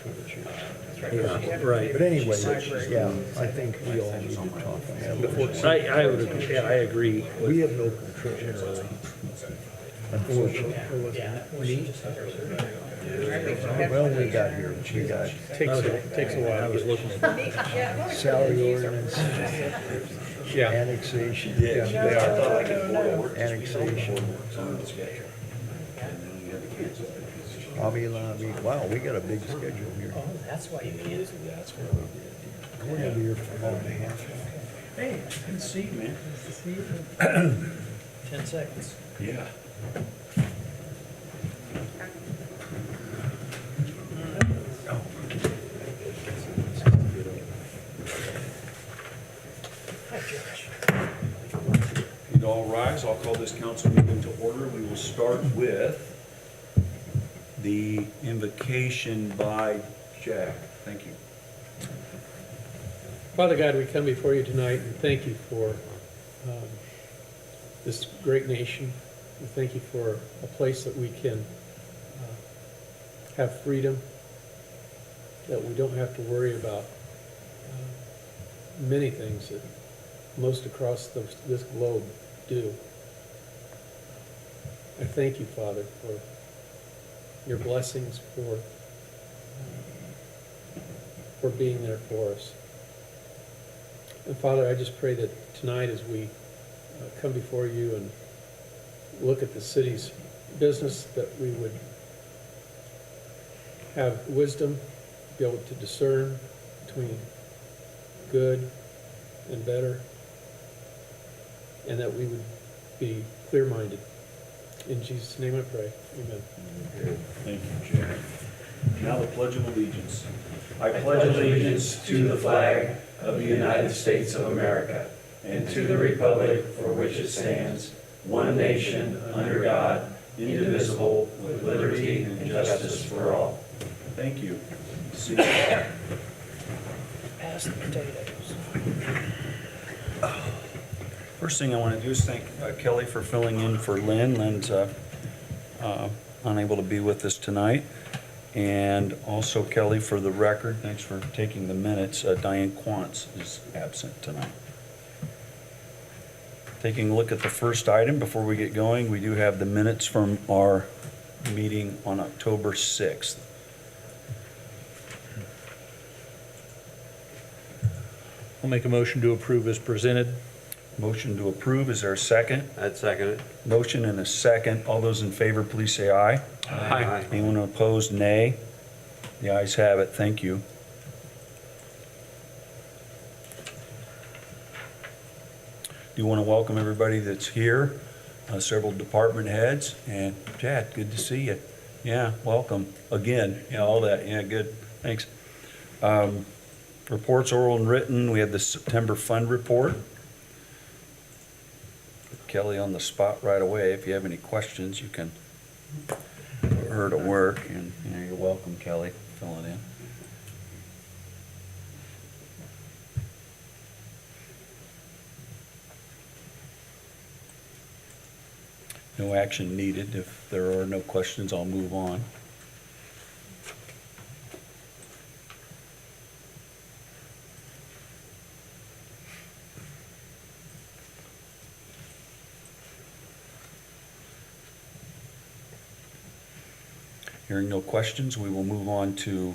for the chairs. Yeah, right. But anyway, yeah, I think we all need to talk on that. I would agree, yeah, I agree. We have no control, really. Unfortunately. Well, we got here, we got Takes a while. I was looking at, salary ordinance, Yeah. annexation. Yeah, they are. Annexation. Hobby Lobby, wow, we got a big schedule here. That's why you canceled. We're gonna be here for an hour and a half. Hey, good to see you, man. Good to see you. 10 seconds. Yeah. Hi, Josh. You'd all rise, I'll call this council meeting to order. We will start with the invocation by Jack. Thank you. Father God, we come before you tonight and thank you for this great nation. We thank you for a place that we can have freedom, that we don't have to worry about many things that most across this globe do. I thank you, Father, for your blessings, for being there for us. And Father, I just pray that tonight as we come before you and look at the city's business, that we would have wisdom, be able to discern between good and better, and that we would be clear-minded. In Jesus' name I pray, amen. Thank you, Jack. Now the Pledge of Allegiance. I pledge allegiance to the flag of the United States of America and to the republic for which it stands, one nation, under God, indivisible, with liberty and justice for all. Thank you. See you. Pass the potatoes. First thing I want to do is thank Kelly for filling in for Lynn. Lynn's unable to be with us tonight. And also Kelly, for the record, thanks for taking the minutes. Diane Quantz is absent tonight. Taking a look at the first item before we get going, we do have the minutes from our meeting on October 6th. I'll make a motion to approve as presented. Motion to approve, is there a second? I'd second it. Motion and a second. All those in favor, please say aye. Aye. Anyone opposed, nay. The ayes have it, thank you. Do want to welcome everybody that's here, several department heads, and Chad, good to see you. Yeah, welcome again, yeah, all that, yeah, good, thanks. Reports oral and written, we have the September fund report. Put Kelly on the spot right away. If you have any questions, you can put her to work, and you know, you're welcome, Kelly, filling in. No action needed. If there are no questions, I'll move on. Hearing no questions, we will move on to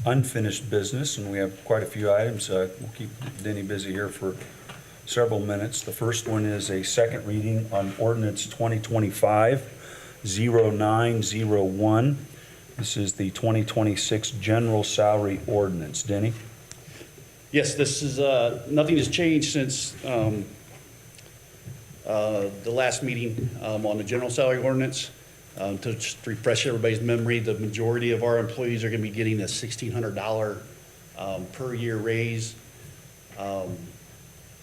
unfinished business, and we have quite a few items. We'll keep Denny busy here for several minutes. The first one is a second reading on ordinance 2025-0901. This is the 2026 general salary ordinance. Denny? Yes, this is, nothing has changed since the last meeting on the general salary ordinance. To just refresh everybody's memory, the majority of our employees are going to be getting a $1,600 per year raise.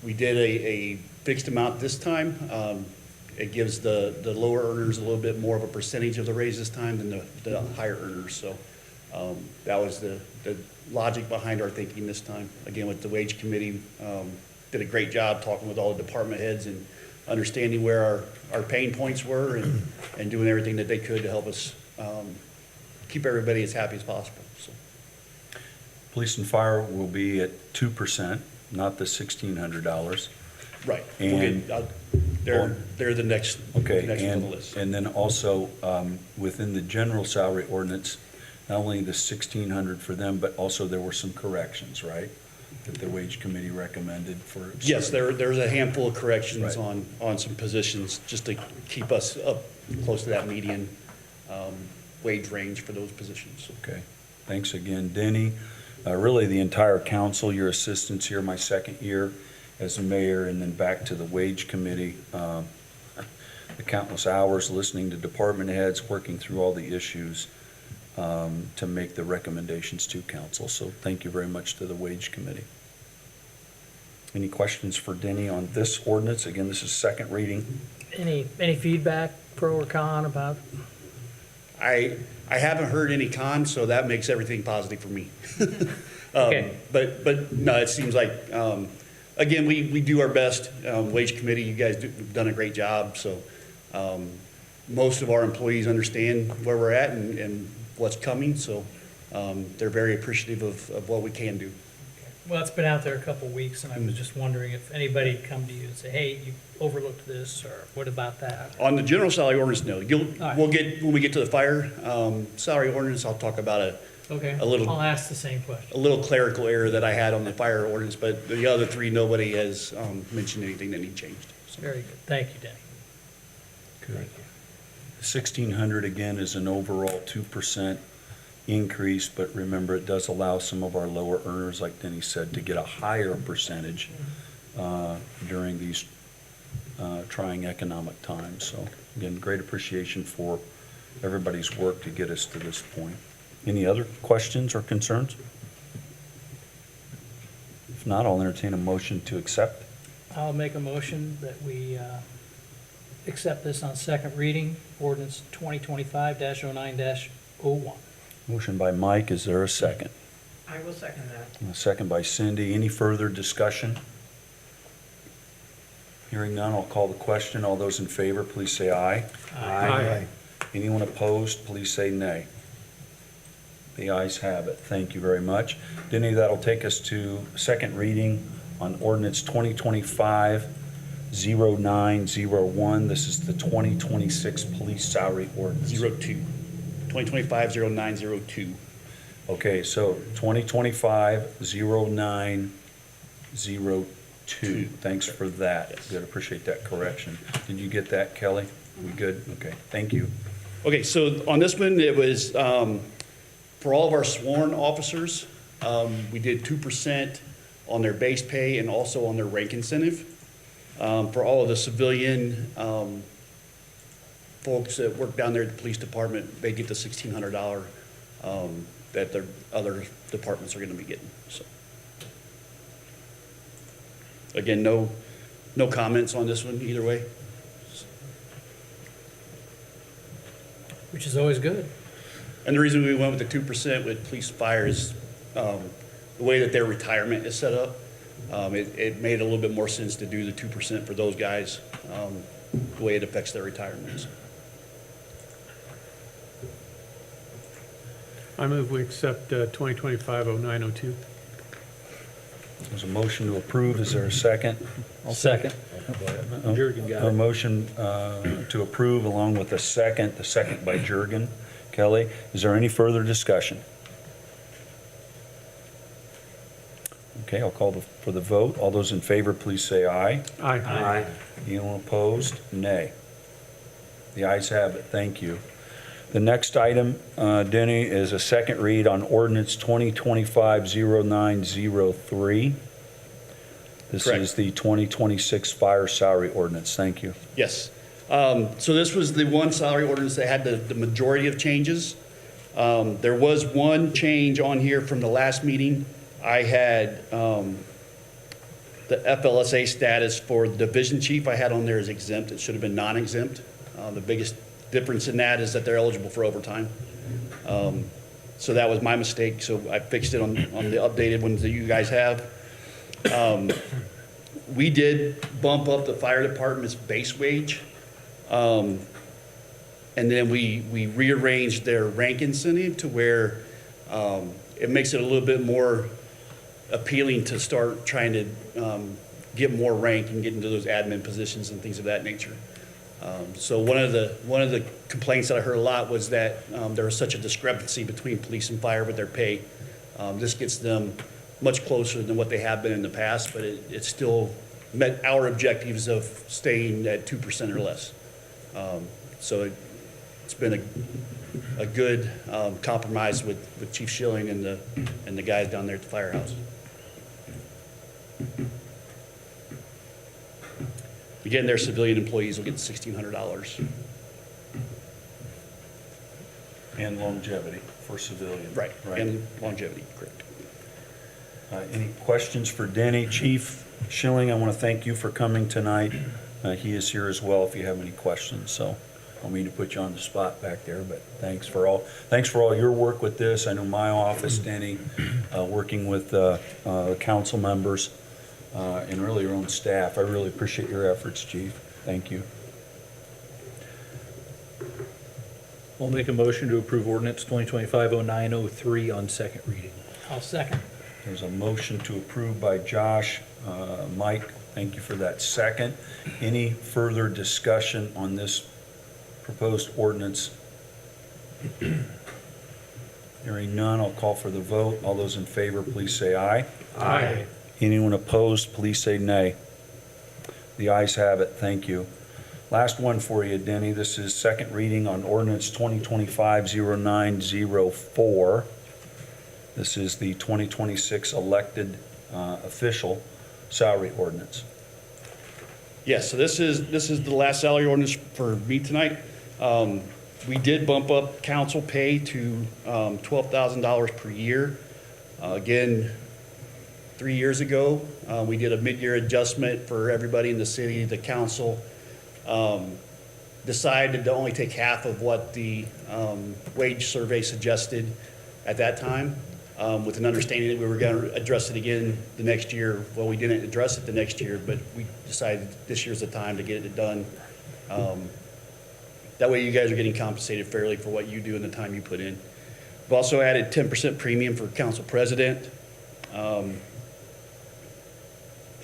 We did a fixed amount this time. It gives the lower earners a little bit more of a percentage of the raise this time than the higher earners. So that was the logic behind our thinking this time. Again, with the wage committee, did a great job talking with all the department heads and understanding where our pain points were and doing everything that they could to help us keep everybody as happy as possible. So. police and fire will be at 2%, not the $1,600. Right. And- They're the next, Okay, next on the and, list. and then also, within the general salary ordinance, not only the 1,600 for them, but also there were some corrections, right? That the wage committee recommended for. Yes, there's a handful of corrections Right. on some positions, just to keep us up close to that median wage range for those positions. Okay, thanks again, Denny. Really, the entire council, your assistance here, my second year as a mayor, and then back to the wage committee. The countless hours listening to department heads, working through all the issues to make the recommendations to council. So thank you very much to the wage committee. Any questions for Denny on this ordinance? Again, this is second reading. Any feedback, pro or con, about? I haven't heard any cons, so that makes everything positive for me. Okay. But no, it seems like, again, we do our best. Wage committee, you guys have done a great job, so most of our employees understand where we're at and what's coming, so they're very appreciative of what we can do. Well, it's been out there a couple of weeks, and I was just wondering if anybody had come to you and say, hey, you overlooked this, or what about that? On the general salary ordinance, no. right. We'll get, when we get to the fire salary ordinance, I'll talk about Okay, A little- I'll ask the same question. a little clerical error that I had on the fire ordinance, but the other three, nobody has mentioned anything that need changed. So, Very good. Thank you, Denny. Good. 1,600 again is an overall 2% increase, but remember, it does allow some of our lower earners, like Denny said, to get a higher percentage during these trying economic times. So again, great appreciation for everybody's work to get us to this point. Any other questions or concerns? If not, I'll entertain a motion to accept. I'll make a motion that we accept this on second reading, ordinance 2025-09-01. Motion by Mike, is there a second? I will second that. A second by Cindy. Any further discussion? Hearing none, I'll call the question. All those in favor, please say aye. Aye. Anyone opposed, please say nay. The ayes have it. Thank you very much. Denny, that'll take us to second reading on ordinance 2025-0901. This is the 2026 police salary ordinance. 2025-0902. Okay, so 2025-0902. Thanks for that. Yes. Good, appreciate that correction. Did you get that, Kelly? We good? Okay, thank you. Okay, so on this one, it was, for all of our sworn officers, we did 2% on their base pay and also on their rank incentive. For all of the civilian folks that work down there at the police department, they get the $1,600 that their other departments are gonna be getting, so. Again, no comments on this one either way. Which is always good. And the reason we went with the 2% with police fire is the way that their retirement is set up. It made a little bit more sense to do the 2% for those guys, the way it affects their retirements. I move we accept 2025-0902. There's a motion to approve. Is there a second? I'll second. Jurgen got A it. motion to approve along with a second, the second by Jurgen. Kelly, is there any further discussion? Okay, I'll call for the vote. All those in favor, please say aye. Aye. Aye. Anyone opposed? Nay. The ayes have it. Thank you. The next item, Denny, is a second read on ordinance 2025-0903. This Correct. is the 2026 fire salary ordinance. Thank you. Yes. So this was the one salary ordinance that had the majority of changes. There was one change on here from the last meeting. I had the FLSA status for the division chief I had on there as exempt. It should have been non-exempt. The biggest difference in that is that they're eligible for overtime. So that was my mistake, so I fixed it on the updated ones that you guys have. We did bump up the fire department's base wage. And then we rearranged their rank incentive to where It makes it a little bit more appealing to start trying to get more rank and get into those admin positions and things of that nature. So one of the complaints that I heard a lot was that there was such a discrepancy between police and fire with their pay. This gets them much closer than what they have been in the past, but it still met our objectives of staying at 2% or less. So it's been a good compromise with Chief Schilling and the guys down there at the firehouse. Again, their civilian employees will get $1,600. And longevity for civilian. Right, and longevity, correct. Any questions for Denny? Chief Schilling, I want to thank you for coming tonight. He is here as well if you have any questions, so I don't mean to put you on the spot back there, but thanks for all your work with this. I know my office, Denny, working with council members, and really your own staff. I really appreciate your efforts, Chief. Thank you. I'll make a motion to approve ordinance 2025-0903 on second reading. I'll second. There's a motion to approve by Josh. Mike, thank you for that second. Any further discussion on this proposed ordinance? Hearing none, I'll call for the vote. All those in favor, please say aye. Aye. Anyone opposed, please say nay. The ayes have it. Thank you. Last one for you, Denny. This is second reading on ordinance 2025-0904. This is the 2026 elected official salary ordinance. Yes, so this is the last salary ordinance for me tonight. We did bump up council pay to $12,000 per year. Again, 3 years ago, we did a mid-year adjustment for everybody in the city. The council decided to only take half of what the wage survey suggested at that time, with an understanding that we were going to address it again the next year. Well, we didn't address it the next year, but we decided this year's the time to get it done. That way you guys are getting compensated fairly for what you do and the time you put in. We've also added 10% premium for council president. There's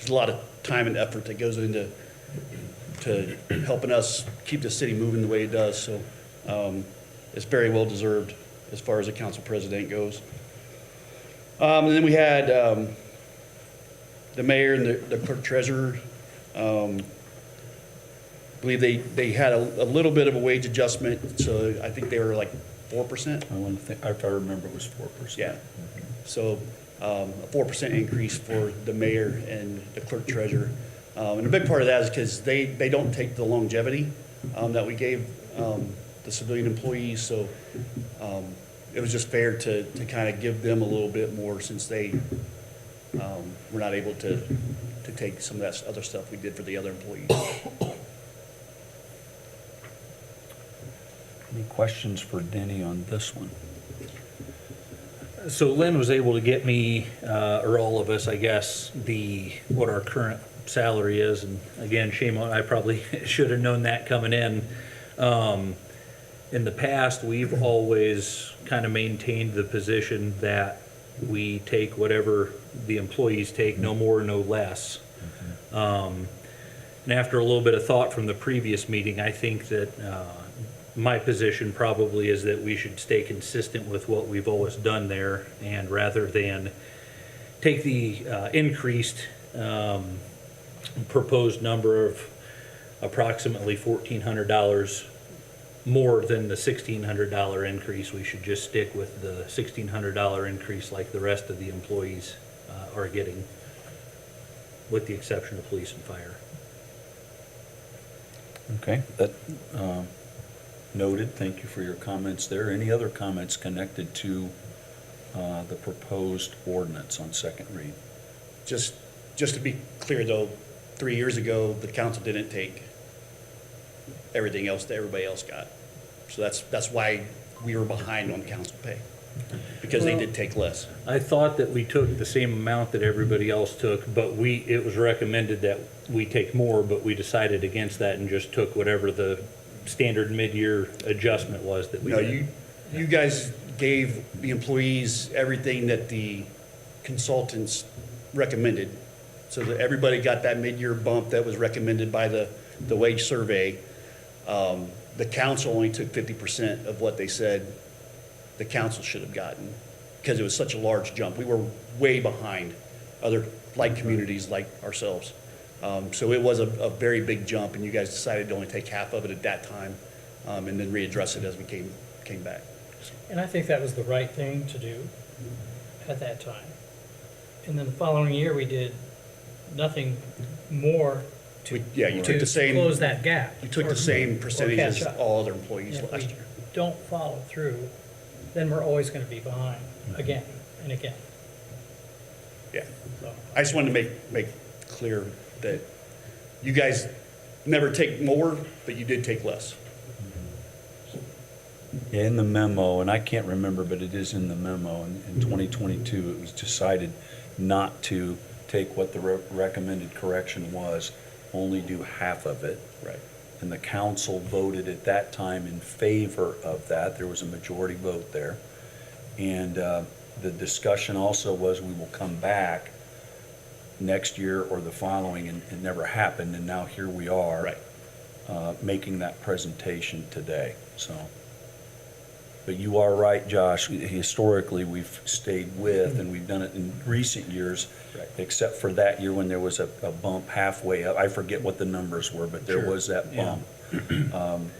a lot of time and effort that goes into helping us keep the city moving the way it does. So it's very well deserved as far as the council president goes. And then we had the mayor and the clerk treasurer. I believe they had a little bit of a wage adjustment, so I think they were like 4%. If I remember, it was 4%. Yeah. So a 4% increase for the mayor and the clerk treasurer. And a big part of that is because they don't take the longevity that we gave the civilian employees. So it was just fair to kind of give them a little bit more since they were not able to take some of that other stuff we did for the other employees. Any questions for Denny on this one? So Lynn was able to get me, or all of us, I guess, what our current salary is, and again, shame on, I probably should have known that coming in. In the past, we've always kind of maintained the position that we take whatever the employees take, no more, no less. And after a little bit of thought from the previous meeting, I think that my position probably is that we should stay consistent with what we've always done there, and rather than take the increased proposed number of approximately $1,400 more than the $1,600 increase, we should just stick with the $1,600 increase like the rest of the employees are getting, with the exception of police and fire. Okay, that noted. Thank you for your comments there. Any other comments connected to the proposed ordinance on second read? Just to be clear though, 3 years ago, the council didn't take everything else that everybody else got. So that's why we were behind on council pay, because they did take less. I thought that we took the same amount that everybody else took, but it was recommended that we take more, but we decided against that and just took whatever the standard mid-year adjustment was that we No, did. you guys gave the employees everything that the consultants recommended. So that everybody got that mid-year bump that was recommended by the wage survey. The council only took 50% of what they said the council should have gotten, because it was such a large jump. We were way behind other like communities like ourselves. So it was a very big jump, and you guys decided to only take half of it at that time, and then readdress it as we came back. And I think that was the right thing to do at that time. And then the following year, we did nothing more Yeah, you took to the same, close that gap. you took or- the same or percentage catch as up. all other employees And if last we year. don't follow through, then we're always gonna be behind again and again. Yeah. So, I just wanted to make clear that you guys never take more, but you did take less. In the memo, and I can't remember, but it is in the memo, in 2022, it was decided not to take what the recommended correction was, only do half of it. Right. And the council voted at that time in favor of that. There was a majority vote there. And the discussion also was, we will come back next year or the following, and it never happened, and now here we are. Right. Making that presentation today, so. But you are right, Josh, historically, we've stayed with, and we've done it in recent years, Right. except for that year when there was a bump halfway up. I forget what the numbers were, but there Sure. was that Yeah. bump.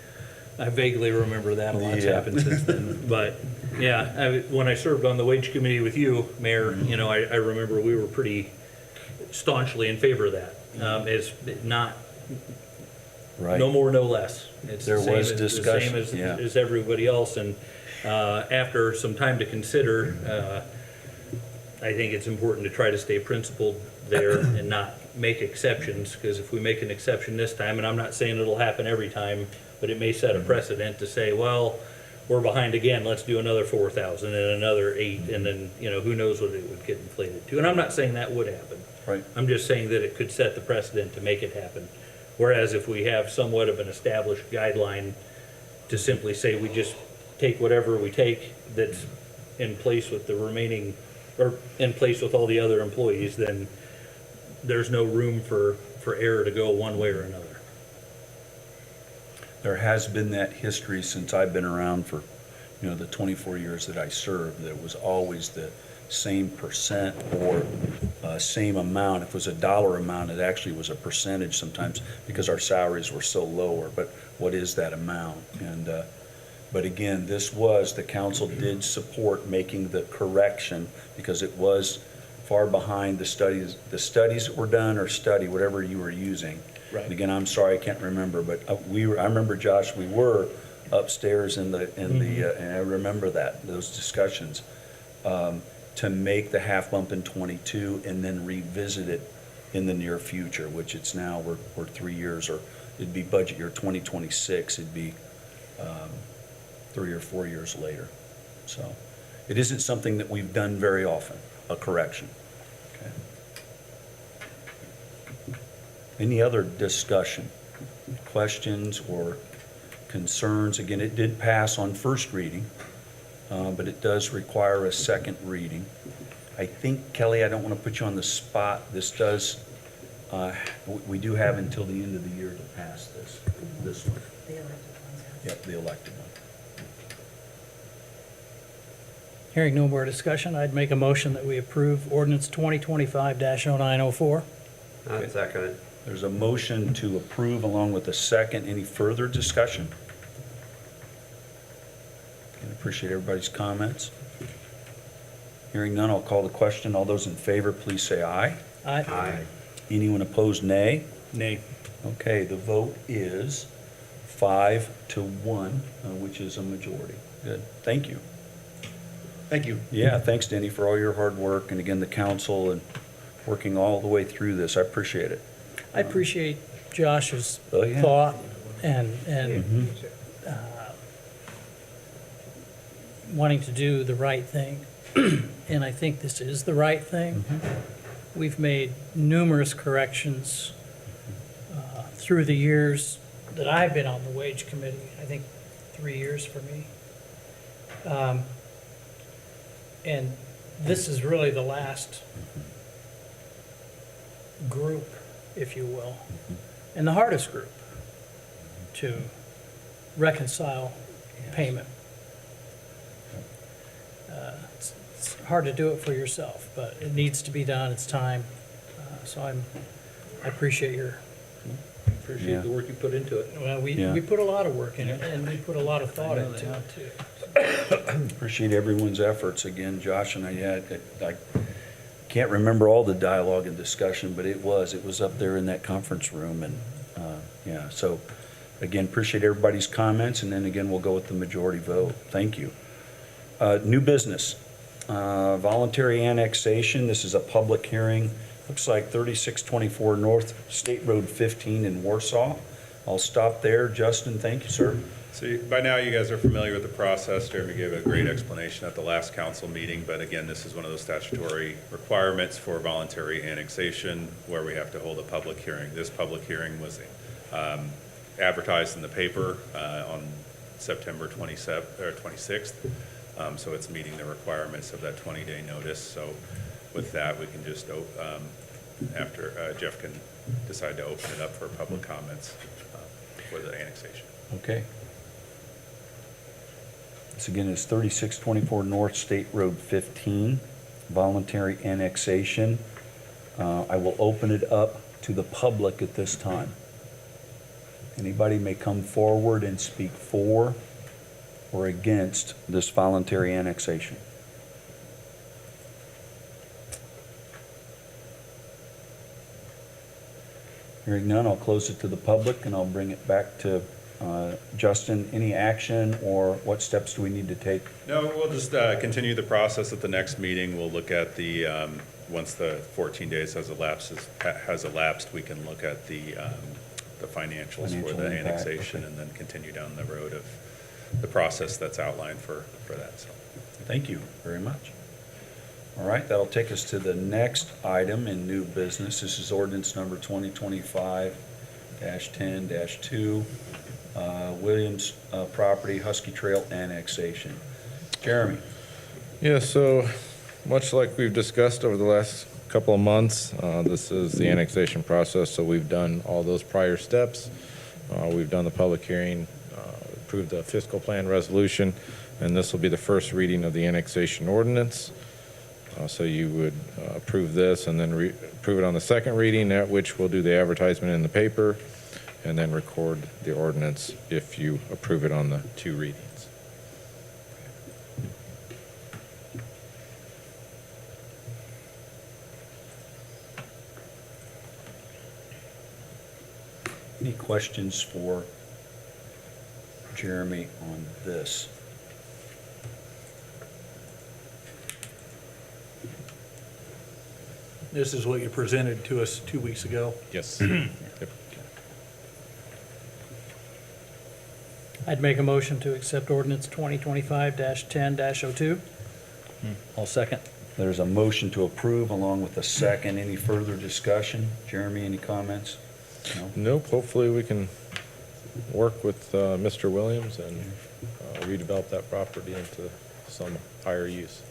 I vaguely remember that. A lot's Yeah. happened since then. But, yeah, when I served on the wage committee with you, Mayor, you know, I remember we were pretty staunchly in favor of that. It's not, Right. no more, no less. It's There the same was as- discussion, The same yeah. as everybody else. And after some time to consider, I think it's important to try to stay principled there and not make exceptions, because if we make an exception this time, and I'm not saying it'll happen every time, but it may set a precedent to say, well, we're behind again, let's do another 4,000 and another 8, and then, you know, who knows what it would get inflated to. And I'm not saying that would happen. Right. I'm just saying that it could set the precedent to make it happen. Whereas if we have somewhat of an established guideline to simply say we just take whatever we take that's in place with the remaining, or in place with all the other employees, then there's no room for error to go one way or another. There has been that history since I've been around for, you know, the 24 years that I served, that it was always the same percent or same amount. If it was a dollar amount, it actually was a percentage sometimes, because our salaries were so lower. But what is that amount? And but again, the council did support making the correction, because it was far behind the studies. The studies that were done, or whatever you were using. Right. And again, I'm sorry, I can't remember, but I remember, Josh, we were upstairs in the, and I remember those discussions, to make the half bump in '22 and then revisit it in the near future, which it's now, we're 3 years, or it'd be budget year 2026, it'd be 3 or 4 years later. So it isn't something that we've done very often, a correction. Okay. Any other discussion, questions, or concerns? Again, it did pass on first reading, but it does require a second reading. I think, Kelly, I don't want to put you on the spot. This does, we do have until the end of the year to pass this one. The elected ones have. Yep, the elected one. Hearing no more discussion, I'd make a motion that we approve ordinance 2025-0904. Okay. Second it. There's a motion to approve along with a second. Any further discussion? I appreciate everybody's comments. Hearing none, I'll call the question. All those in favor, please say aye. Aye. Anyone opposed, nay? Nay. Okay, the vote is 5-1, which is a majority. Good, thank you. Thank you. Yeah, thanks, Denny, for all your hard work, and again, the council, and working all the way through this. I appreciate it. I appreciate Josh's Oh, yeah. thought and wanting to do the right thing. And I think this is the right thing. We've made numerous corrections through the years that I've been on the wage committee. I think 3 years for me. And this is really the last group, if you will, and the hardest group to reconcile payment. It's hard to do it for yourself, but it needs to be done, it's time. So I appreciate your, Appreciate the work you put into it. well, Yeah. we put a lot of work in it, and we put a lot of thought into it, too. Appreciate everyone's efforts again, Josh, and I can't remember all the dialogue and discussion, but it was up there in that conference room, and, yeah, so, again, appreciate everybody's comments, and then again, we'll go with the majority vote. Thank you. New business, voluntary annexation, this is a public hearing, looks like 3624 North State Road 15 in Warsaw. I'll stop there. Justin, thank you, sir. So by now, you guys are familiar with the process. Jeremy gave a great explanation at the last council meeting, but again, this is one of those statutory requirements for voluntary annexation where we have to hold a public hearing. This public hearing was advertised in the paper on September 26th, so it's meeting the requirements of that 20-day notice. So with that, we can just, after Jeff can decide to open it up for public comments for the annexation. Okay. This again is 3624 North State Road 15, voluntary annexation. I will open it up to the public at this time. Anybody may come forward and speak for or against this voluntary annexation. Hearing none, I'll close it to the public and I'll bring it back to Justin. Any action or what steps do we need to take? No, we'll just continue the process at the next meeting. We'll look at the, once the 14 days has elapsed, we can look at the financials for Financial the impact, annexation okay. and then continue down the road of the process that's outlined for that, so. Thank you very much. All right, that'll take us to the next item in new business. This is ordinance number 2025-10-2, Williams property, Husky Trail annexation. Jeremy? Yeah, so much like we've discussed over the last couple of months, this is the annexation process, so we've done all those prior steps. We've done the public hearing, approved the fiscal plan resolution, and this will be the first reading of the annexation ordinance. So you would approve this and then approve it on the second reading, at which we'll do the advertisement in the paper and then record the ordinance if you approve it on the two readings. Any questions for Jeremy on this? This is what you presented to us 2 weeks ago. Yes. Yep. I'd make a motion to accept ordinance 2025-10-02. I'll second. There's a motion to approve along with a second. Any further discussion? Jeremy, any comments? No? Nope, hopefully we can work with Mr. Williams and redevelop that property into some higher use.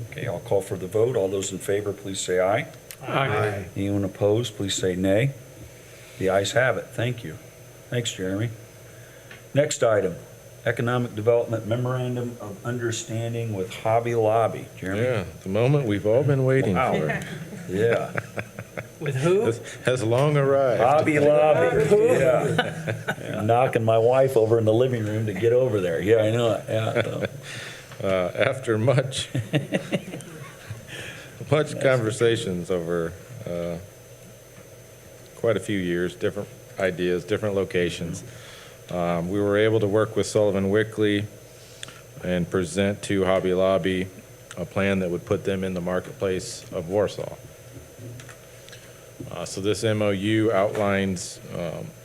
Okay, I'll call for the vote. All those in favor, please say aye. Aye. Anyone opposed, please say nay. The ayes have it. Thank you. Thanks, Jeremy. Next item, Economic Development Memorandum of Understanding with Hobby Lobby. Jeremy? Yeah, the moment we've all been waiting Wow. for. With Yeah. who? Has long arrived. Hobby Lobby, yeah. Knocking my wife over in the living room to get over there. Yeah, I know it, yeah. After much conversations over quite a few years, different ideas, different locations, we were able to work with Sullivan Wickley and present to Hobby Lobby a plan that would put them in the marketplace of Warsaw. So this MOU outlines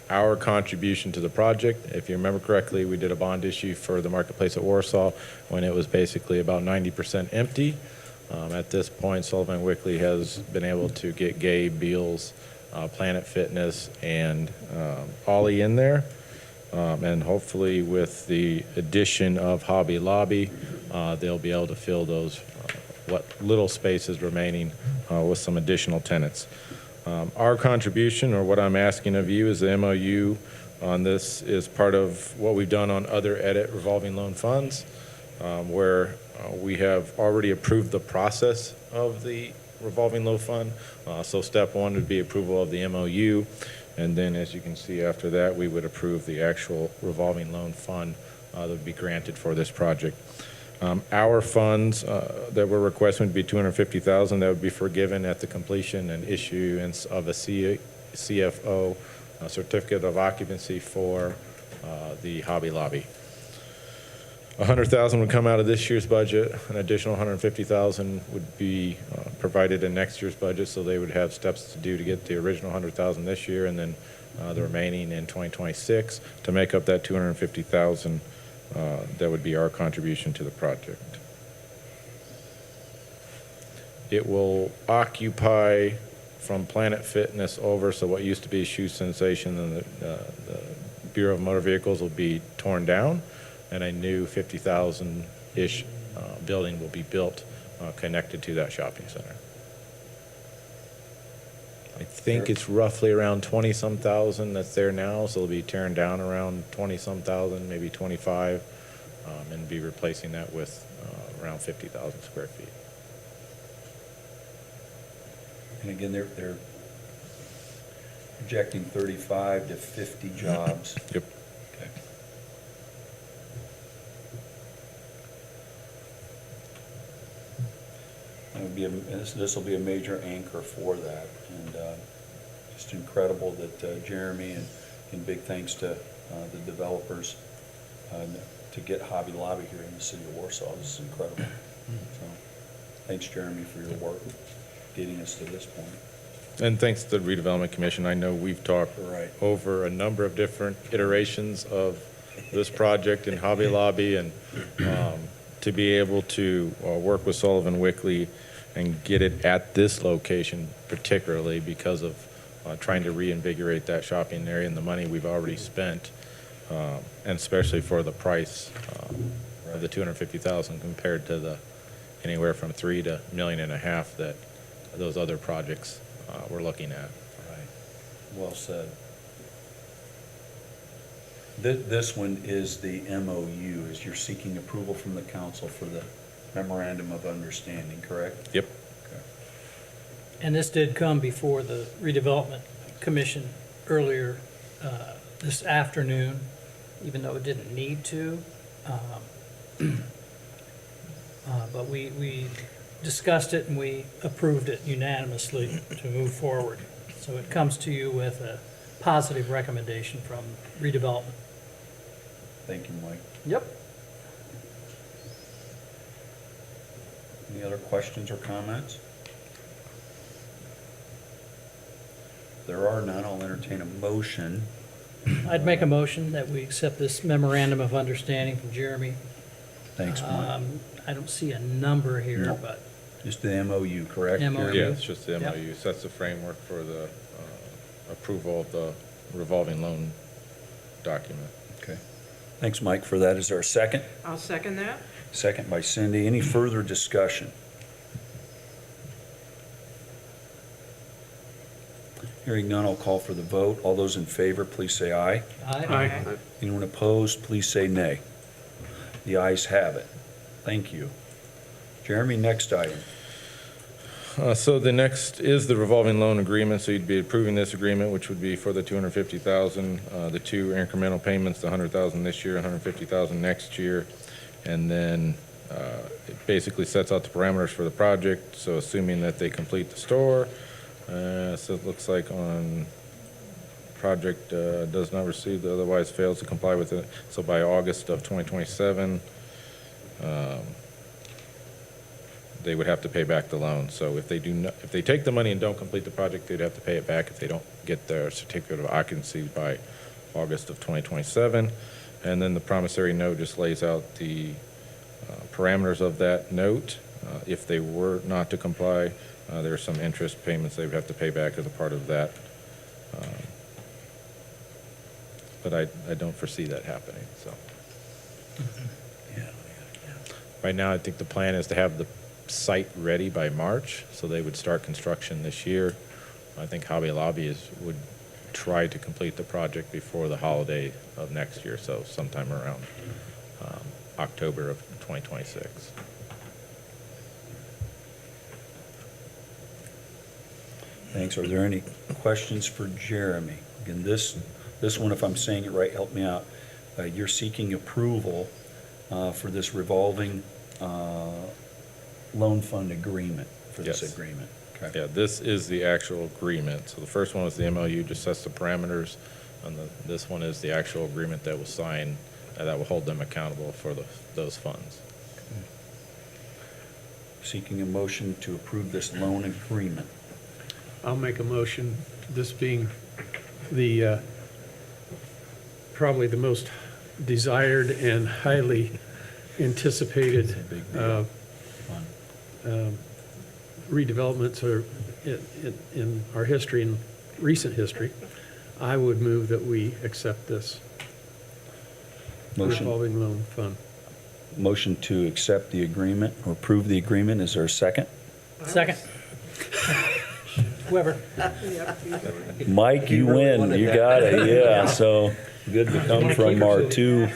our contribution to the project. If you remember correctly, we did a bond issue for the marketplace at Warsaw when it was basically about 90% empty. At this point, Sullivan Wickley has been able to get Gabe, Beals, Planet Fitness, and Ollie in there. And hopefully with the addition of Hobby Lobby, they'll be able to fill those, what little space is remaining with some additional tenants. Our contribution, or what I'm asking of you, is the MOU on this is part of what we've done on other edit revolving loan funds, where we have already approved the process of the revolving loan fund. So step one would be approval of the MOU, and then as you can see after that, we would approve the actual revolving loan fund that would be granted for this project. Our funds that we're requesting would be $250,000. That would be forgiven at the completion and issuance of a CFO, a certificate of occupancy for the Hobby Lobby. $100,000 would come out of this year's budget. An additional $150,000 would be provided in next year's budget, so they would have steps to do to get the original $100,000 this year, and then the remaining in 2026 to make up that $250,000. That would be our contribution to the project. It will occupy from Planet Fitness over, so what used to be Shoe Sensation and the Bureau of Motor Vehicles will be torn down, and a new 50,000-ish building will be built connected to that shopping center. I think it's roughly around 20-some thousand that's there now, so it'll be tearing down around 20-some thousand, maybe 25, and be replacing that with around 50,000 square feet. And again, they're projecting 35 to 50 jobs. Yep. Okay. That would be this will be a major anchor for that, and just incredible that Jeremy and big thanks to the developers to get Hobby Lobby here in the city of Warsaw. This is incredible. So, thanks, Jeremy, for your work getting us to this point. And thanks to the Redevelopment Commission. I know we've talked Right. over a number of different iterations of this project in Hobby Lobby, and to be able to work with Sullivan Wickley and get it at this location, particularly because of trying to reinvigorate that shopping area and the money we've already spent, and especially for the price of the $250,000 compared to the anywhere from $3 to $1.5 million that those other projects we're looking at. Right. Well said. This one is the MOU, is you're seeking approval from the council for the memorandum of understanding, correct? Yep. Okay. And this did come before the redevelopment commission earlier this afternoon, even though it didn't need to. But we discussed it and we approved it unanimously to move forward. So it comes to you with a positive recommendation from redevelopment. Thank you, Mike. Yep. Any other questions or comments? If there are none, I'll entertain a motion. I'd make a motion that we accept this memorandum of understanding from Jeremy. Thanks, Mike. I don't see a number here, No. but Just the MOU, correct? MOU. Jeremy? Yeah, it's just the Yep. MOU. Sets the framework for the approval of the revolving loan document. Okay. Thanks, Mike, for that. Is there a second? I'll second that. Second by Cindy. Any further discussion? Hearing none, I'll call for the vote. All those in favor, please say aye. I, Anyone opposed, please say nay. The ayes have it. Thank you. Jeremy, next item. So the next is the revolving loan agreement, so you'd be approving this agreement, which would be for the $250,000, the two incremental payments, the $100,000 this year, $150,000 next year, and then it basically sets out the parameters for the project, so assuming that they complete the store, so it looks like on project does not receive, otherwise fails to comply with it, so by August of 2027, they would have to pay back the loan. So if they do not, if they take the money and don't complete the project, they'd have to pay it back if they don't get their certificate of occupancy by August of 2027. And then the promissory note just lays out the parameters of that note. If they were not to comply, there are some interest payments they would have to pay back as a part of that. but I don't foresee that happening, so. Right now, I think the plan is to have the site ready by March, so they would start construction this year. I think Hobby Lobby would try to complete the project before the holiday of next year, so sometime around October of 2026. Thanks. Are there any questions for Jeremy? Again, this one, if I'm saying it right, help me out. You're seeking approval for this revolving loan fund agreement, for this Yes. agreement. Okay. Yeah, this is the actual agreement. So the first one was the MOU, just sets the parameters, and this one is the actual agreement that will sign, that will hold them accountable for those funds. Seeking a motion to approve this loan agreement. I'll make a motion, this being the, probably the most desired and highly anticipated Big deal. Fun. redevelopments or in our history, in recent history. I would move that we accept this Motion, revolving loan fund. motion to accept the agreement or approve the agreement. Is there a second? Second. Whoever. Mike, you win. You got it. Yeah, so good to come from our two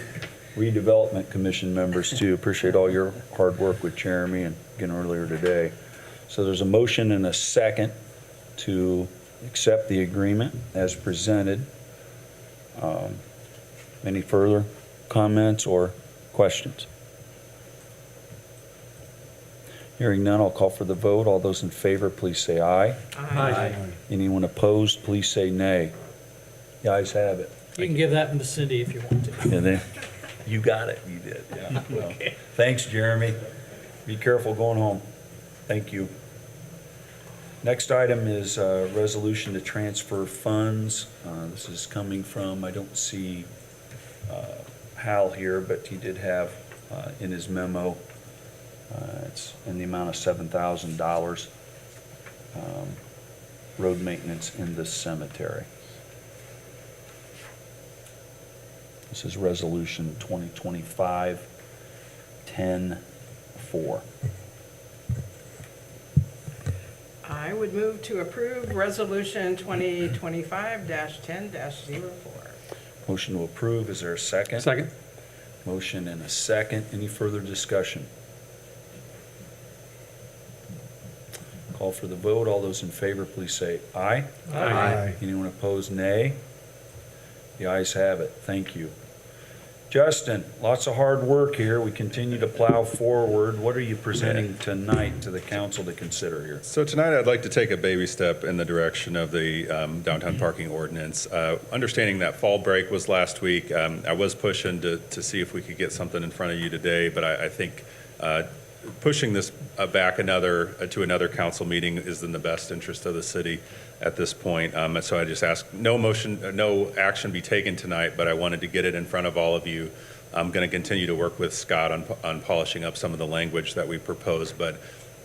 redevelopment commission members too. Appreciate all your hard work with Jeremy and again earlier today. So there's a motion and a second to accept the agreement as presented. Any further comments or questions? Hearing none, I'll call for the vote. All those in favor, please say aye. Aye. Anyone opposed, please say nay. The ayes have it. You can give that one to Cindy if you want to. And then, you got it, you did, yeah. Well, thanks, Jeremy. Be careful going home. Thank you. Next item is a resolution to transfer funds. This is coming from, I don't see Hal here, but he did have in his memo, it's in the amount of $7,000, road maintenance in the cemetery. This is Resolution 2025-10-4. I would move to approve Resolution 2025-10-04. Motion to approve, is there a second? Second? Motion and a second. Any further discussion? Call for the vote. All those in favor, please say aye. Aye. Anyone opposed, nay. The ayes have it. Thank you. Justin, lots of hard work here. We continue to plow forward. What are you presenting tonight to the council to consider here? So tonight, I'd like to take a baby step in the direction of the downtown parking ordinance. Understanding that fall break was last week, I was pushing to see if we could get something in front of you today, but I think pushing this back to another council meeting is in the best interest of the city at this point. So I just ask no action be taken tonight, but I wanted to get it in front of all of you. I'm going to continue to work with Scott on polishing up some of the language that we proposed, but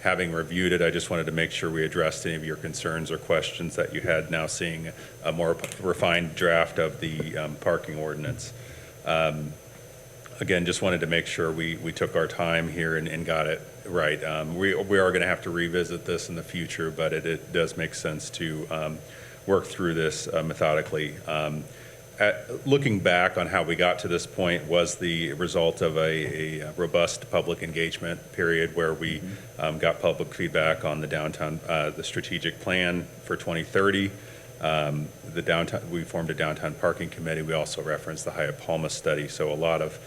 having reviewed it, I just wanted to make sure we addressed any of your concerns or questions that you had now seeing a more refined draft of the parking ordinance. Again, just wanted to make sure we took our time here and got it right. We are going to have to revisit this in the future, but it does make sense to work through this methodically. Looking back on how we got to this point was the result of a robust public engagement period where we got public feedback on the downtown, the strategic plan for 2030. We formed a downtown parking committee. We also referenced the Hyatt Palma study. So a lot of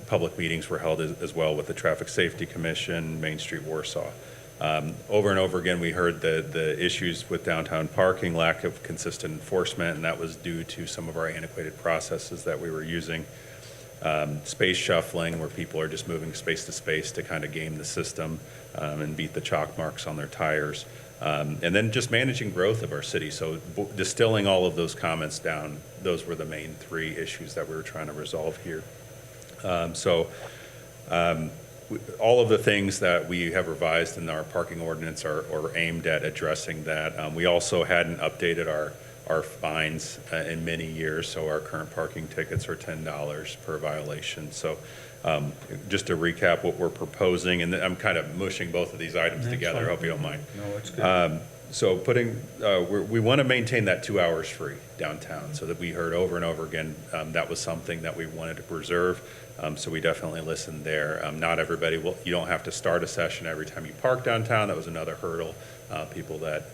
public meetings were held as well with the Traffic Safety Commission, Main Street Warsaw. Over and over again, we heard the issues with downtown parking, lack of consistent enforcement, and that was due to some of our antiquated processes that we were using. Space shuffling, where people are just moving space to space to kind of game the system and beat the chalk marks on their tires. And then just managing growth of our city. So distilling all of those comments down, those were the main three issues that we were trying to resolve here. All of the things that we have revised in our parking ordinance are aimed at addressing that. We also hadn't updated our our fines in many years. So our current parking tickets are $10 per violation. So just to recap what we're proposing, and I'm kind of mushing both of these items together. I hope you don't mind. No, it's good. So we want to maintain that 2 hours free downtown, so that we heard over and over again, that was something that we wanted to preserve. So we definitely listened there. Not everybody you don't have to start a session every time you park downtown. That was another hurdle. People that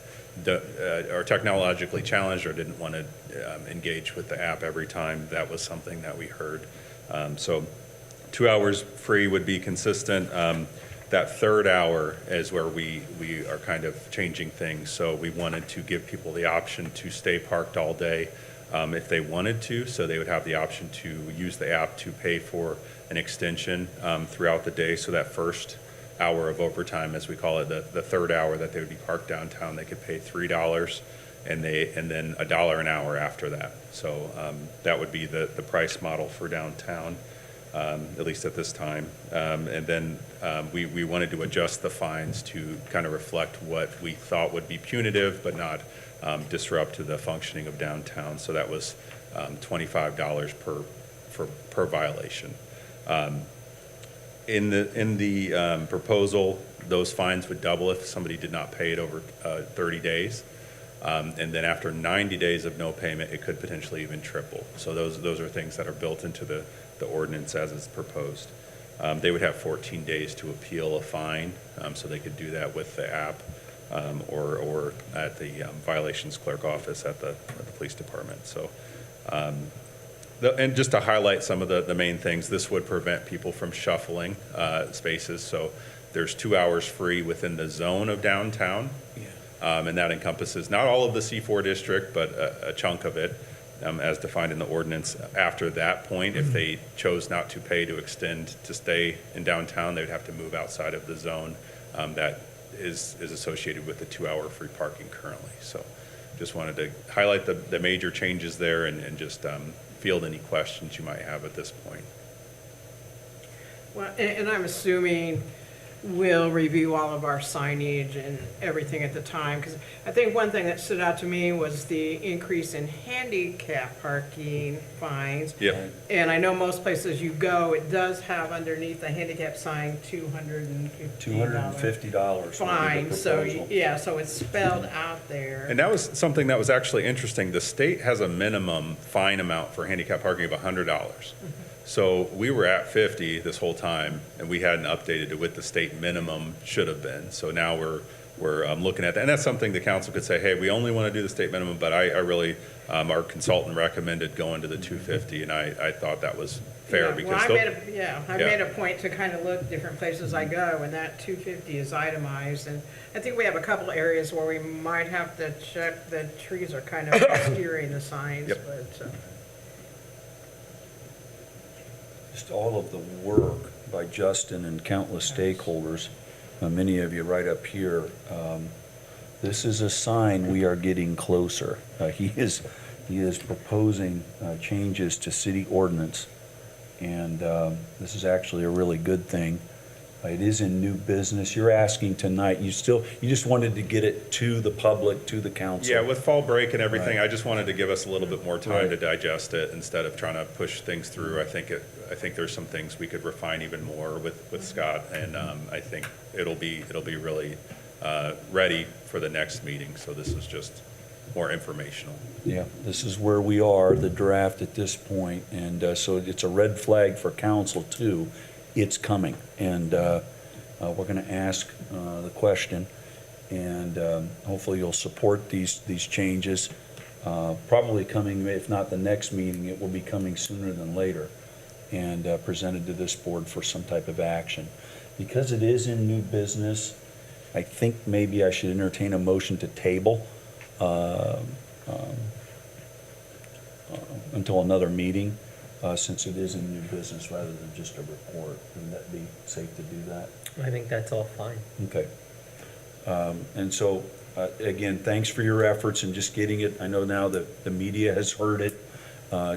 are technologically challenged or didn't want to engage with the app every time, that was something that we heard. So 2 hours free would be consistent. That third hour is where we are kind of changing things. So we wanted to give people the option to stay parked all day if they wanted to. So they would have the option to use the app to pay for an extension throughout the day. So that first hour of overtime, as we call it, the third hour that they would be parked downtown, they could pay $3 and then $1 an hour after that. So that would be the price model for downtown. At least at this time. And then we wanted to adjust the fines to kind of reflect what we thought would be punitive, but not disrupt to the functioning of downtown. So that was $25 per violation. In the proposal, those fines would double if somebody did not pay it over 30 days. And then after 90 days of no payment, it could potentially even triple. So those are things that are built into the ordinance as it's proposed. They would have 14 days to appeal a fine, so they could do that with the app or at the violations clerk office at the police department. So, and just to highlight some of the main things, this would prevent people from shuffling spaces. So there's 2 hours free within the zone of downtown. And that encompasses not all of the C4 district, but a chunk of it, as defined in the ordinance. After that point, if they chose not to pay to extend to stay in downtown, they would have to move outside of the zone that is associated with the 2 hour free parking currently. So just wanted to highlight the major changes there and just field any questions you might have at this point. Well, and I'm assuming we'll review all of our signage and everything at the time, because I think one thing that stood out to me was the increase in handicap parking fines. Yep. And I know most places you go, it does have underneath the handicap sign $250 fine. So, yeah, so it's spelled out there. And that was something that was actually interesting. The state has a minimum fine amount for handicap parking of $100. So we were at 50 this whole time, and we hadn't updated to what the state minimum should have been. So now we're looking at that, and that's something the council could say, hey, we only want to do the state minimum, but I really, our consultant recommended going to the 250, and I thought that was fair because I made a point to kind of look different places I go, and that 250 is itemized, and I think we have a couple areas where we might have to check the trees are kind of obscuring the signs, Yep. but. Just all of the work by Justin and countless stakeholders, many of you right up here. This is a sign we are getting closer. He is proposing changes to city ordinance, and this is actually a really good thing. It is in new business. You're asking tonight, you just wanted to get it to the public, to the council. Yeah, with fall break and everything, Right. I just wanted to give us a little bit more time Right. to digest it instead of trying to push things through. I think there's some things we could refine even more with Scott, and I think it'll be really ready for the next meeting. So this is just more informational. Yeah, this is where we are, the draft at this point, and so it's a red flag for council too. It's coming, and we're going to ask the question, and hopefully you'll support these changes. Probably coming, if not the next meeting, it will be coming sooner than later, and presented to this board for some type of action. Because it is in new business, I think maybe I should entertain a motion to table until another meeting, since it is in new business rather than just a report. Wouldn't that be safe to do that? I think that's all fine. Okay. And so, again, thanks for your efforts in just getting it. I know now that the media has heard it.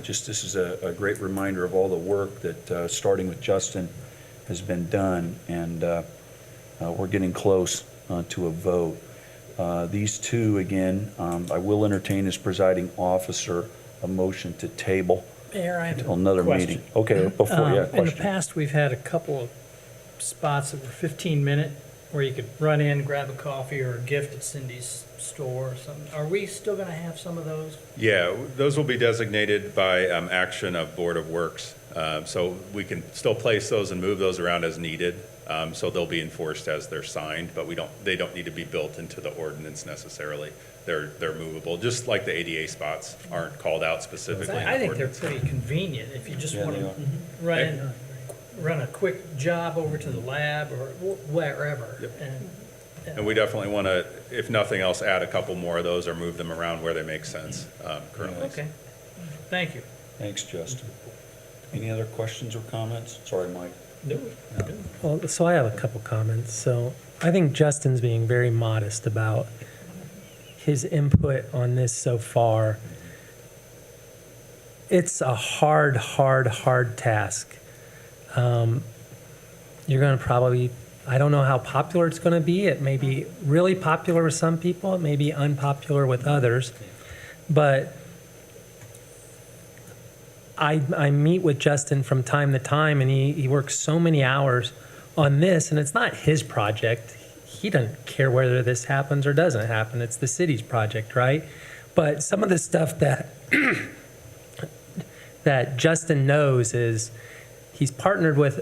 Just this is a great reminder of all the work that, starting with Justin, has been done, and we're getting close to a vote. These two, again, I will entertain as presiding officer a motion to table Mayor, I have until a another question. meeting. Okay, before, yeah, In the question. past, we've had a couple of spots that were 15-minute, where you could run in, grab a coffee or a gift at Cindy's store or something. Are we still gonna have some of those? Yeah, those will be designated by action of Board of Works. So we can still place those and move those around as needed. So they'll be enforced as they're signed, but they don't need to be built into the ordinance necessarily. They're movable, just like the ADA spots aren't called out specifically in I the think they're ordinance. pretty convenient, if you just Yeah, wanna they are. run in, run a quick job over to the lab or wherever. Yep. And And we definitely want to, if nothing else, add a couple more of those or move them around where they make sense currently. Okay, thank you. Thanks, Justin. Any other questions or comments? Sorry, Mike. Well, so I have a couple comments. So I think Justin's being very modest about his input on this so far. It's a hard task. You're going to probably, I don't know how popular it's going to be. It may be really popular with some people. It may be unpopular with others. But I meet with Justin from time to time, and he works so many hours on this, and it's not his project. He doesn't care whether this happens or doesn't happen. It's the city's project, right? But some of the stuff that that Justin knows is he's partnered with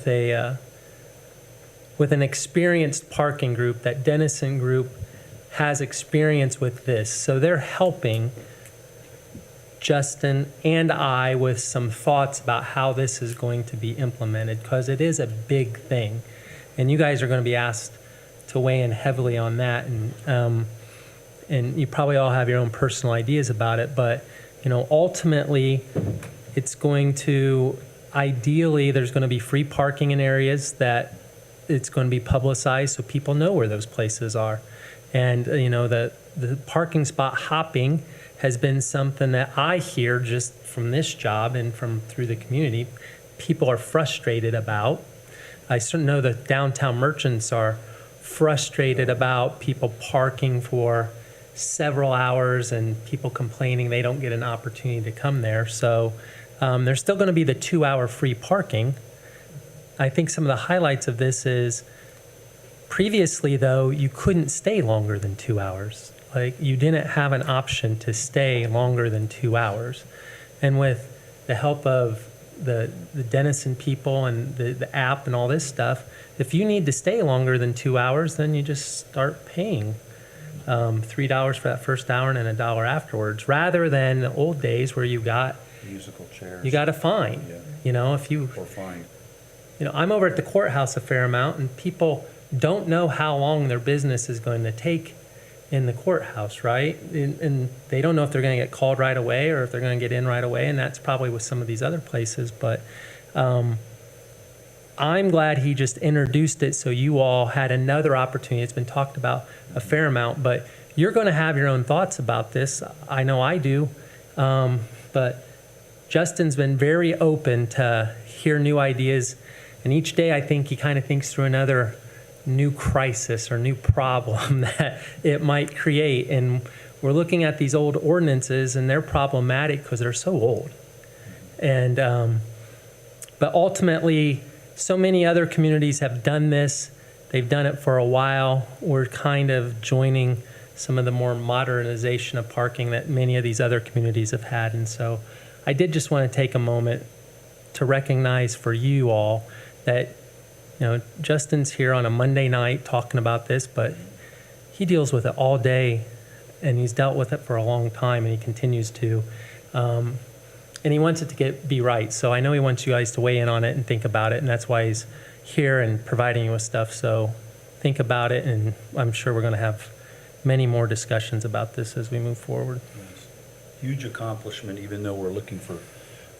an experienced parking group. That Dennison group has experience with this, so they're helping Justin and I with some thoughts about how this is going to be implemented, because it is a big thing, and you guys are going to be asked to weigh in heavily on that, and you probably all have your own personal ideas about it, but ultimately it's going to, ideally there's going to be free parking in areas that it's going to be publicized so people know where those places are. And the parking spot hopping has been something that I hear just from this job and from through the community, people are frustrated about. I certainly know the downtown merchants are frustrated about people parking for several hours and people complaining they don't get an opportunity to come there. So there's still going to be the 2-hour free parking. I think some of the highlights of this is previously, though, you couldn't stay longer than 2 hours. Like, you didn't have an option to stay longer than 2 hours. And with the help of the Dennison people and the app and all this stuff, if you need to stay longer than 2 hours, then you just start paying $3 for that first hour and then $1 afterwards, rather than the old days where you got Musical chairs. a fine. Yeah. If you Or fine. I'm over at the courthouse a fair amount, and people don't know how long their business is going to take in the courthouse, right? And they don't know if they're going to get called right away or if they're going to get in right away, and that's probably with some of these other places. But I'm glad he just introduced it so you all had another opportunity. It's been talked about a fair amount, but you're going to have your own thoughts about this. I know I do. But Justin's been very open to hear new ideas, and each day I think he kind of thinks through another new crisis or new problem that it might create. And we're looking at these old ordinances, and they're problematic because they're so old. And but ultimately, so many other communities have done this. They've done it for a while. We're kind of joining some of the more modernization of parking that many of these other communities have had. And so I did just want to take a moment to recognize for you all that Justin's here on a Monday night talking about this, but he deals with it all day, and he's dealt with it for a long time, and he continues to. And he wants it to be right. So I know he wants you guys to weigh in on it and think about it, and that's why he's here and providing you with stuff. So think about it, and I'm sure we're going to have many more discussions about this as we move forward. Yes. Huge accomplishment, even though we're looking for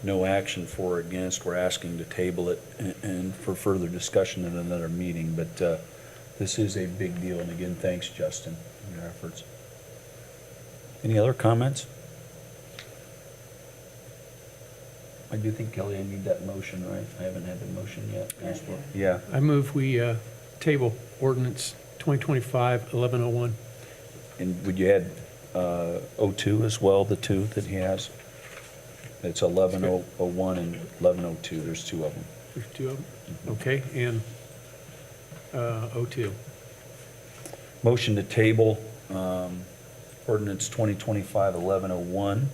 no action for or against. We're asking to table it and for further discussion in another meeting. But this is a big deal. And again, thanks, Justin, for your efforts. Any other comments? I do think, Kelly, I need that motion, right? I haven't had the motion yet. Yeah. I move we table ordinance 2025-1101. And would you add 02 as well, the two that he has? It's 1101 and 1102, there's two of them. There's two of them? Okay, and 02. Motion to table ordinance 2025-1101,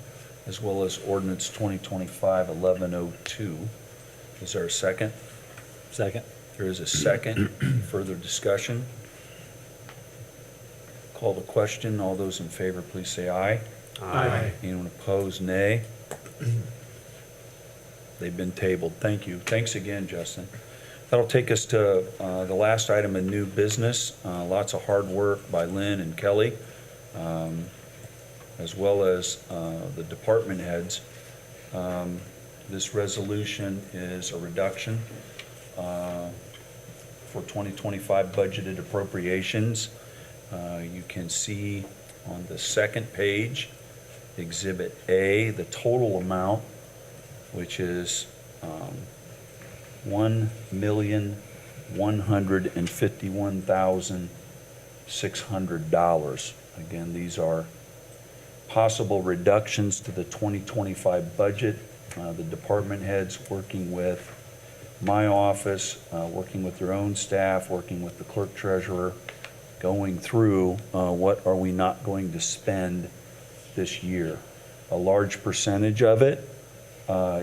as well as ordinance 2025-1102. Is there a second? Second. There is a second. Further discussion? Call the question. All those in favor, please say aye. Aye. Anyone opposed, nay. They've been tabled. Thank you. Thanks again, Justin. That'll take us to the last item of new business. Lots of hard work by Lynn and Kelly, as well as the department heads. This resolution is a reduction for 2025 budgeted appropriations. You can see on the second page, Exhibit A, the total amount, which is $1,151,600. Again, these are possible reductions to the 2025 budget. The department heads working with my office, working with their own staff, working with the clerk treasurer, going through what are we not going to spend this year. A large percentage of it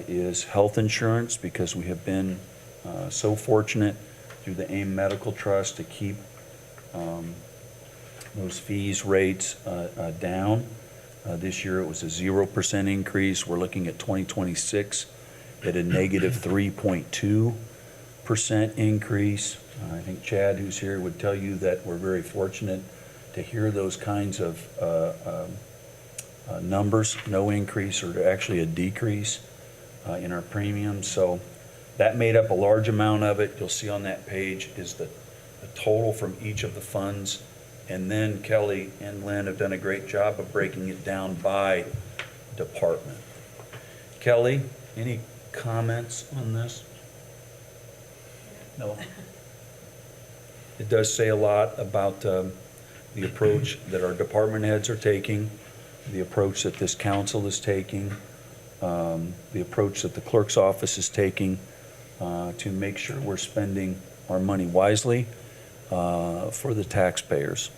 is health insurance, because we have been so fortunate through the AIM Medical Trust to keep those fees rates down. This year it was a 0% increase. We're looking at 2026 at a negative 3.2% increase. I think Chad, who's here, would tell you that we're very fortunate to hear those kinds of numbers, no increase or actually a decrease in our premiums. So that made up a large amount of it. You'll see on that page is the total from each of the funds. And then Kelly and Lynn have done a great job of breaking it down by department. Kelly, any comments on this? No. It does say a lot about the approach that our department heads are taking, the approach that this council is taking, the approach that the clerk's office is taking to make sure we're spending our money wisely for the taxpayers.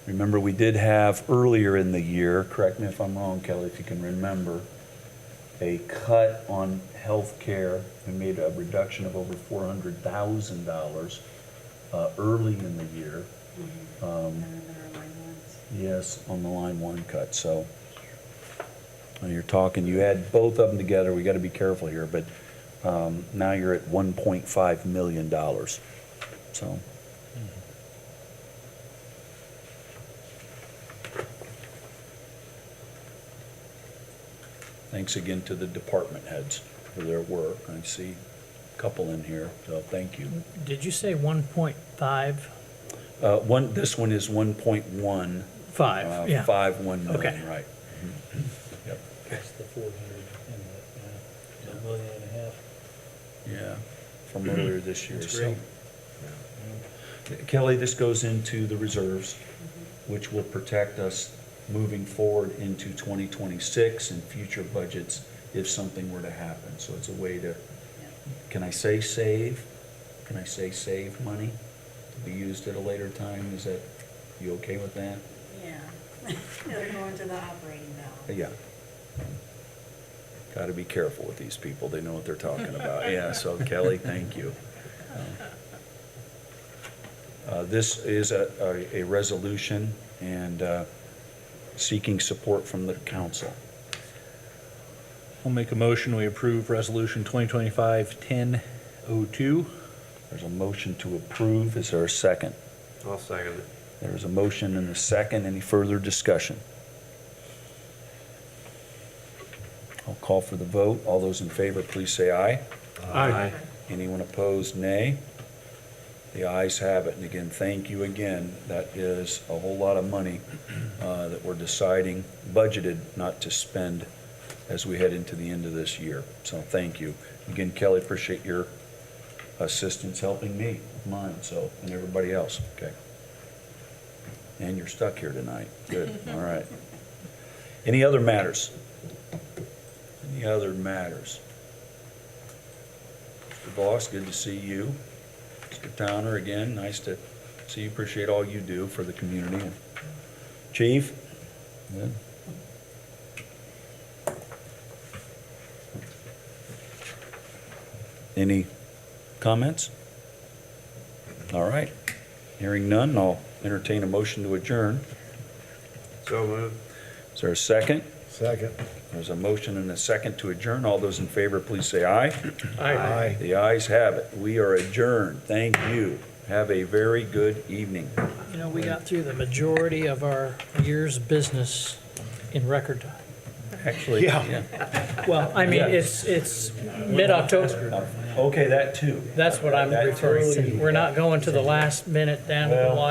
Remember, we did have earlier in the year, correct me if I'm wrong, Kelly, if you can remember, a cut on health care. We made a reduction of over $400,000 early in the year. Yes, on the line one cut. So when you're talking, you add both of them together, we got to be careful here, but now you're at $1.5 million. So. Thanks again to the department heads for their work. I see a couple in here, so thank you. Did you say 1.5? This one is 1.1. 5, yeah. 5.1 million, Okay. right. Yep. That's the 400 and the, $1.5 million. Yeah, from earlier this year. That's So, Kelly, this goes into the reserves, which will protect us moving forward into 2026 and future budgets if something were to happen. So it's a way to, can I say save? Can I say save money to be used at a later time? Is that, you okay with that? Yeah. It'll go into the operating valve. Yeah. Got to be careful with these people. They know what they're talking about. Yeah, so Kelly, thank you. This is a resolution and seeking support from the council. I'll make a motion, we approve resolution 2025-1002. There's a motion to approve. Is there a second? I'll second it. There's a motion and a second. Any further discussion? I'll call for the vote. All those in favor, please say aye. Aye. Anyone opposed, nay. The ayes have it. And again, thank you again. That is a whole lot of money that we're deciding, budgeted not to spend as we head into the end of this year. So thank you. Again, Kelly, appreciate your assistance helping me with mine, so, and everybody else, okay? And you're stuck here tonight. Good, all right. Any other matters? Any other matters? Mr. Voss, good to see you. Mr. Towner, again, nice to see you. Appreciate all you do for the community. Chief? Good. Any comments? All right. Hearing none, I'll entertain a motion to adjourn. So moved. Is there a second? Second. There's a motion and a second to adjourn. All those in favor, please say aye. Aye. The ayes have it. We are adjourned. Thank you. Have a very good evening. You know, we got through the majority of our year's business in record time. Actually, Yeah. Well, I mean, Yeah. it's mid-October. Okay, that too. That's what I'm That referring to. totally- We're not going to the last minute down to the Well, wire.